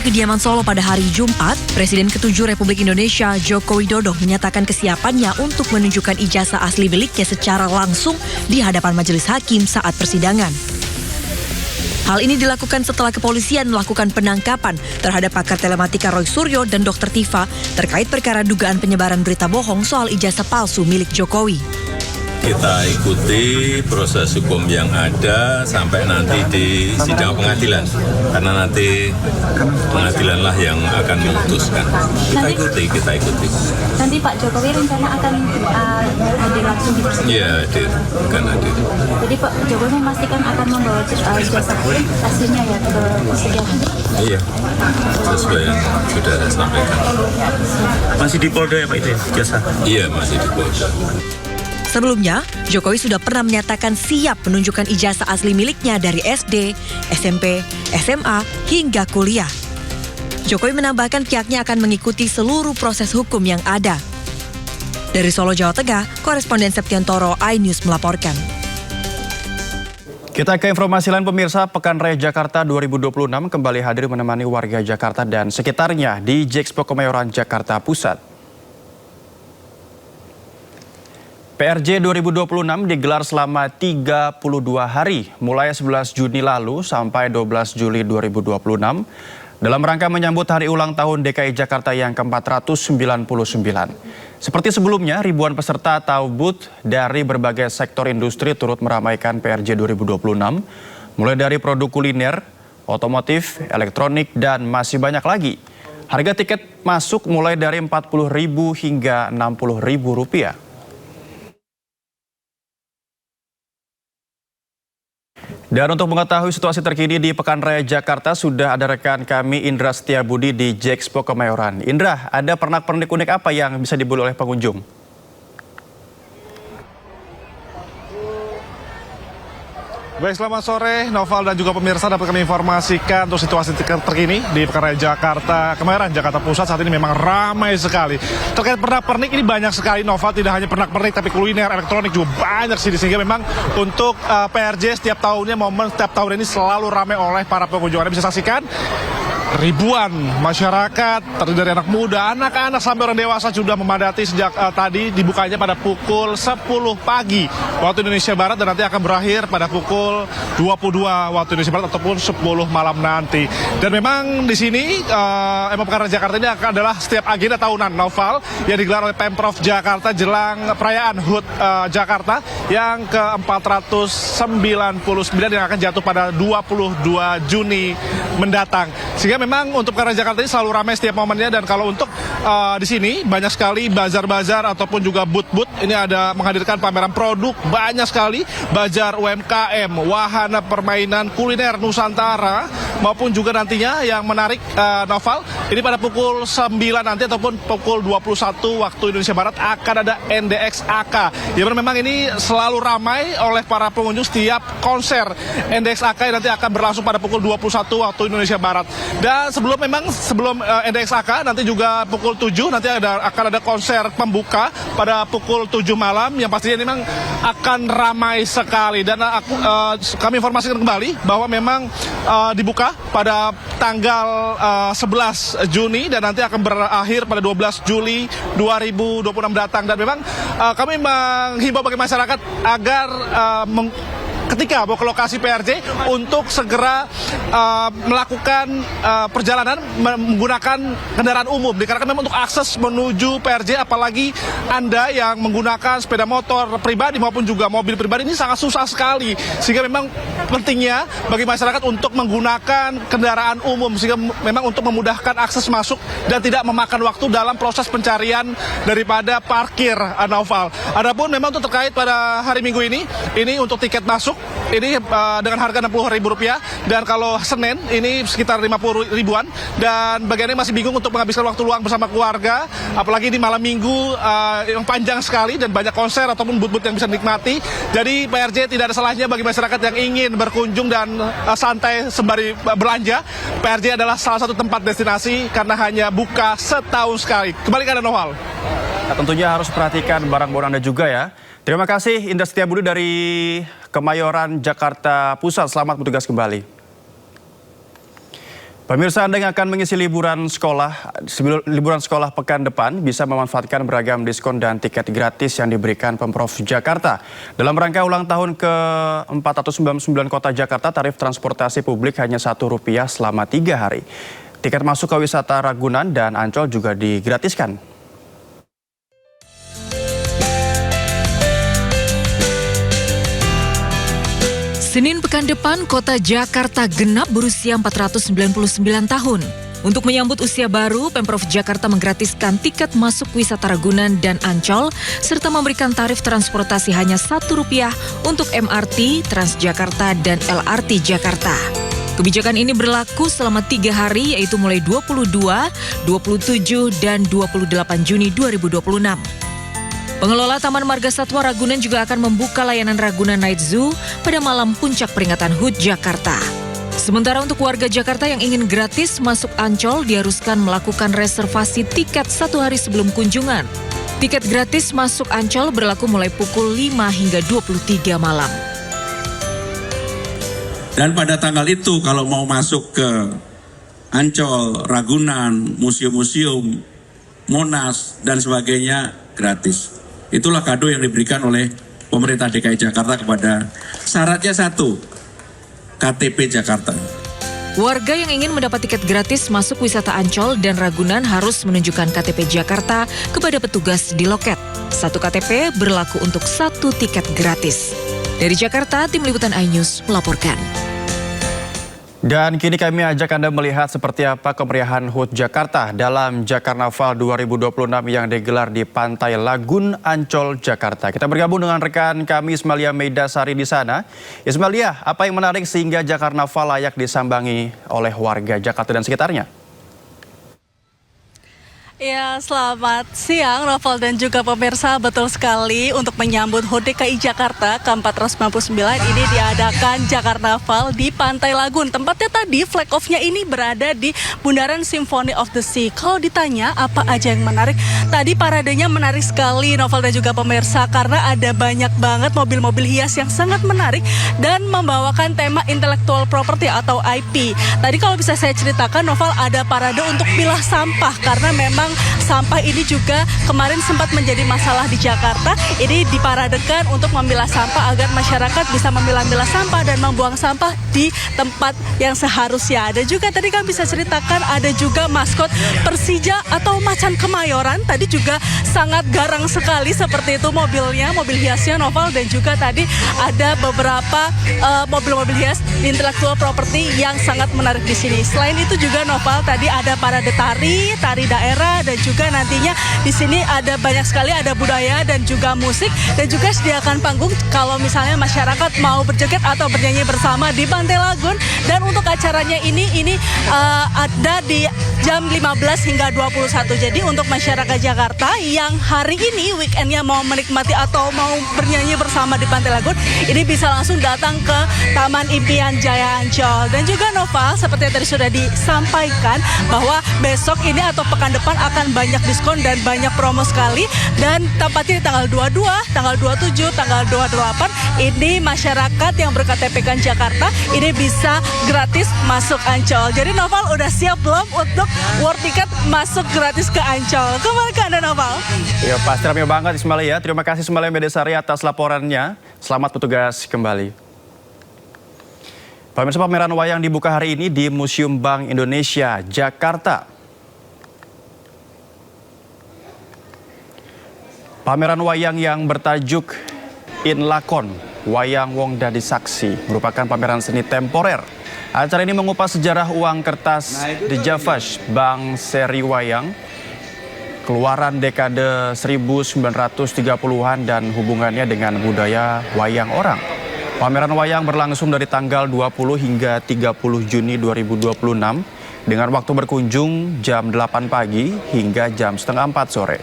kediaman Solo pada hari Jumat, Presiden ke-7 Republik Indonesia Joko Widodo menyatakan kesiapannya untuk menunjukkan ijazah asli miliknya secara langsung di hadapan majelis hakim saat persidangan. Hal ini dilakukan setelah kepolisian melakukan penangkapan terhadap pakar telematika Roy Suryo dan Dr. Tifa terkait perkara dugaan penyebaran berita bohong soal ijazah palsu milik Jokowi. Kita ikuti proses hukum yang ada sampai nanti di sidang pengadilan, karena nanti pengadilanlah yang akan memutuskan. Kita ikuti. Nanti Pak Jokowi rencana akan hadir langsung di persidangan? Iya, akan hadir. Jadi Pak Jokowi memastikan akan membawa ijazah aslinya ya ke persidangan? Iya, sesuai yang sudah saya sampaikan. Masih di Polda ya Pak itu ya, ijazah? Iya, masih di Polda. Sebelumnya, Jokowi sudah pernah menyatakan siap menunjukkan ijazah asli miliknya dari SD, SMP, SMA, hingga kuliah. Jokowi menambahkan pihaknya akan mengikuti seluruh proses hukum yang ada. Dari Solo, Jawa Tengah, koresponden Septiantoro iNews melaporkan. Kita ke informasi lain pemirsa, Pekan Raya Jakarta 2026 kembali hadir menemani warga Jakarta dan sekitarnya di Jxpo Kemayoran, Jakarta Pusat. PRJ 2026 digelar selama 32 hari, mulai 11 Juni lalu sampai 12 Juli 2026, dalam rangka menyambut hari ulang tahun DKI Jakarta yang ke-499. Seperti sebelumnya, ribuan peserta atau booth dari berbagai sektor industri turut meramaikan PRJ 2026, mulai dari produk kuliner, otomotif, elektronik, dan masih banyak lagi. Harga tiket masuk mulai dari Rp40.000 hingga Rp60.000. Dan untuk mengetahui situasi terkini di Pekan Raya Jakarta, sudah ada rekan kami Indra Setiabudi di Jxpo Kemayoran. Indra, ada pernak-pernik unik apa yang bisa dibeli oleh pengunjung? Baik, selamat sore Noval dan juga pemirsa, dapat kami informasikan untuk situasi terkini di Pekan Raya Jakarta Kemayoran, Jakarta Pusat saat ini memang ramai sekali. Terkait pernak-pernik ini banyak sekali Noval, tidak hanya pernak-pernik tapi kuliner, elektronik juga banyak sih, sehingga memang untuk PRJ setiap tahunnya, momen setiap tahun ini selalu ramai oleh para pengunjung. Anda bisa saksikan ribuan masyarakat, terdiri dari anak muda, anak-anak sampai orang dewasa sudah memadati sejak tadi dibukanya pada pukul 10 pagi waktu Indonesia Barat dan nanti akan berakhir pada pukul 22 waktu Indonesia Barat ataupun 10 malam nanti. Dan memang di sini Pekan Raya Jakarta ini adalah setiap agenda tahunan Noval yang digelar oleh Pemprov Jakarta jelang perayaan HUT Jakarta yang ke-499 yang akan jatuh pada 22 Juni mendatang. Sehingga memang untuk Pekan Raya Jakarta ini selalu ramai setiap momennya, dan kalau untuk di sini banyak sekali bazar-bazar ataupun juga booth-booth. Ini ada menghadirkan pameran produk banyak sekali, bazar UMKM, wahana permainan kuliner Nusantara, maupun juga nantinya yang menarik Noval, ini pada pukul 9 nanti ataupun pukul 21 waktu Indonesia Barat akan ada NDX-AK. Ya memang ini selalu ramai oleh para pengunjung setiap konser NDX-AK yang nanti akan berlangsung pada pukul 21 waktu Indonesia Barat. Dan sebelum NDX-AK nanti juga pukul 7 nanti akan ada konser pembuka pada pukul 7 malam yang pastinya memang akan ramai sekali. Dan kami informasikan kembali bahwa memang dibuka pada tanggal 11 Juni dan nanti akan berakhir pada 12 Juli 2026 datang. Dan memang kami menghimbau bagi masyarakat agar ketika mau ke lokasi PRJ untuk segera melakukan perjalanan menggunakan kendaraan umum, dikarenakan memang untuk akses menuju PRJ, apalagi Anda yang menggunakan sepeda motor pribadi maupun juga mobil pribadi, ini sangat susah sekali, sehingga memang pentingnya bagi masyarakat untuk menggunakan kendaraan umum sehingga memang untuk memudahkan akses masuk dan tidak memakan waktu dalam proses pencarian daripada parkir, Noval. Adapun memang untuk terkait pada hari Minggu ini untuk tiket masuk ini dengan harga Rp60.000, dan kalau Senin ini sekitar Rp50.000-an, dan bagiannya masih bingung untuk menghabiskan waktu luang bersama keluarga, apalagi di malam Minggu yang panjang sekali dan banyak konser ataupun booth-booth yang bisa dinikmati. Jadi PRJ tidak ada salahnya bagi masyarakat yang ingin berkunjung dan santai sembari belanja. PRJ adalah salah satu tempat destinasi karena hanya buka setahun sekali. Kembali ke Anda, Noval. Nah, tentunya harus perhatikan barang-barang Anda juga ya. Terima kasih Indra Setiabudi dari Kemayoran, Jakarta Pusat. Selamat bertugas kembali. Pemirsa, Anda yang akan mengisi liburan sekolah pekan depan bisa memanfaatkan beragam diskon dan tiket gratis yang diberikan Pemprov Jakarta. Dalam rangka ulang tahun ke-499 Kota Jakarta, tarif transportasi publik hanya Rp1 selama 3 hari. Tiket masuk ke wisata Ragunan dan Ancol juga digratiskan. Senin pekan depan, Kota Jakarta genap berusia 499 tahun. Untuk menyambut usia baru, Pemprov Jakarta menggratiskan tiket masuk wisata Ragunan dan Ancol, serta memberikan tarif transportasi hanya Rp1 untuk MRT, Transjakarta, dan LRT Jakarta. Kebijakan ini berlaku selama 3 hari, yaitu mulai 22, 27, dan 28 Juni 2026. Pengelola Taman Marga Satwa Ragunan juga akan membuka layanan Ragunan Night Zoo pada malam puncak peringatan HUT Jakarta. Sementara untuk warga Jakarta yang ingin gratis masuk Ancol diharuskan melakukan reservasi tiket 1 hari sebelum kunjungan. Tiket gratis masuk Ancol berlaku mulai pukul 5 hingga 23 malam. Dan pada tanggal itu kalau mau masuk ke Ancol, Ragunan, museum-museum, Monas, dan sebagainya gratis. Itulah kado yang diberikan oleh pemerintah DKI Jakarta kepada syaratnya 1, KTP Jakarta. Warga yang ingin mendapat tiket gratis masuk wisata Ancol dan Ragunan harus menunjukkan KTP Jakarta kepada petugas di loket. 1 KTP berlaku untuk 1 tiket gratis. Dari Jakarta, Tim Liputan iNews melaporkan. Dan kini kami ajak Anda melihat seperti apa kemeriahan HUT Jakarta dalam Jakarnaval 2026 yang digelar di Pantai Lagun, Ancol, Jakarta. Kita bergabung dengan rekan kami Ismalia Meidasari di sana. Ismalia, apa yang menarik sehingga Jakarnaval layak disambangi oleh warga Jakarta dan sekitarnya? Ya, selamat siang Novel dan juga pemirsa. Betul sekali, untuk menyambut HUT DKI Jakarta ke-499 ini diadakan Jakarnaval di Pantai Lagun. Tempatnya tadi, flag off-nya ini berada di Bundaran Symphony of the Sea. Kalau ditanya apa aja yang menarik, tadi paradenya menarik sekali Novel dan juga pemirsa, karena ada banyak banget mobil-mobil hias yang sangat menarik dan membawakan tema intellectual property atau IP. Tadi kalau bisa saya ceritakan, Novel, ada parade untuk pilah sampah, karena memang sampah ini juga kemarin sempat menjadi masalah di Jakarta. Ini diparadekan untuk memilah sampah agar masyarakat bisa memilah-milah sampah dan membuang sampah di tempat yang seharusnya. Dan juga tadi kami bisa ceritakan ada juga maskot Persija atau Macan Kemayoran. Tadi juga sangat garang sekali seperti itu mobilnya, mobil hiasnya Novel. Dan juga tadi ada beberapa mobil-mobil hias intellectual property yang sangat menarik di sini. Selain itu juga Novel, tadi ada parade tari daerah, dan juga nantinya di sini ada banyak sekali, ada budaya dan juga musik, dan juga sediakan panggung kalau misalnya masyarakat mau berjoget atau bernyanyi bersama di Pantai Lagun. Dan untuk acaranya ini ada di jam 15 hingga 21. Jadi untuk masyarakat Jakarta yang hari ini weekendnya mau menikmati atau mau bernyanyi bersama di Pantai Lagun, ini bisa langsung datang ke Taman Impian Jaya Ancol. Dan juga Nova, seperti yang tadi sudah disampaikan, bahwa besok ini atau pekan depan akan banyak diskon dan banyak promo sekali. Dan tempatnya di tanggal 22, tanggal 27, tanggal 28, ini masyarakat yang berKTP-kan Jakarta ini bisa gratis masuk Ancol. Jadi Noval, udah siap belum untuk war tiket masuk gratis ke Ancol? Kembali ke Anda, Noval. Ya, pasti ramai banget Ismalia. Terima kasih Ismalia Meidasari atas laporannya. Selamat bertugas kembali. Pemirsa, pameran wayang dibuka hari ini di Museum Bank Indonesia, Jakarta. Pameran wayang yang bertajuk Inlakon, Wayang Wong Dadi Saksi, merupakan pameran seni temporer. Acara ini mengupas sejarah uang kertas The Javash, bank seri wayang, keluaran dekade 1930-an dan hubungannya dengan budaya wayang orang. Pameran wayang berlangsung dari tanggal 20 hingga 30 Juni 2026 dengan waktu berkunjung jam 8 pagi hingga jam setengah 4 sore.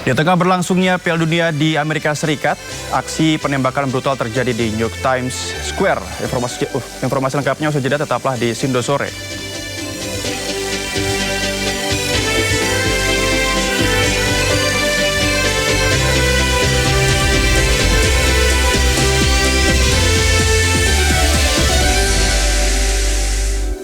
Di tengah berlangsungnya Piala Dunia di Amerika Serikat, aksi penembakan brutal terjadi di New York Times Square. Informasi lengkapnya usai jeda, tetaplah di Sindo Sore.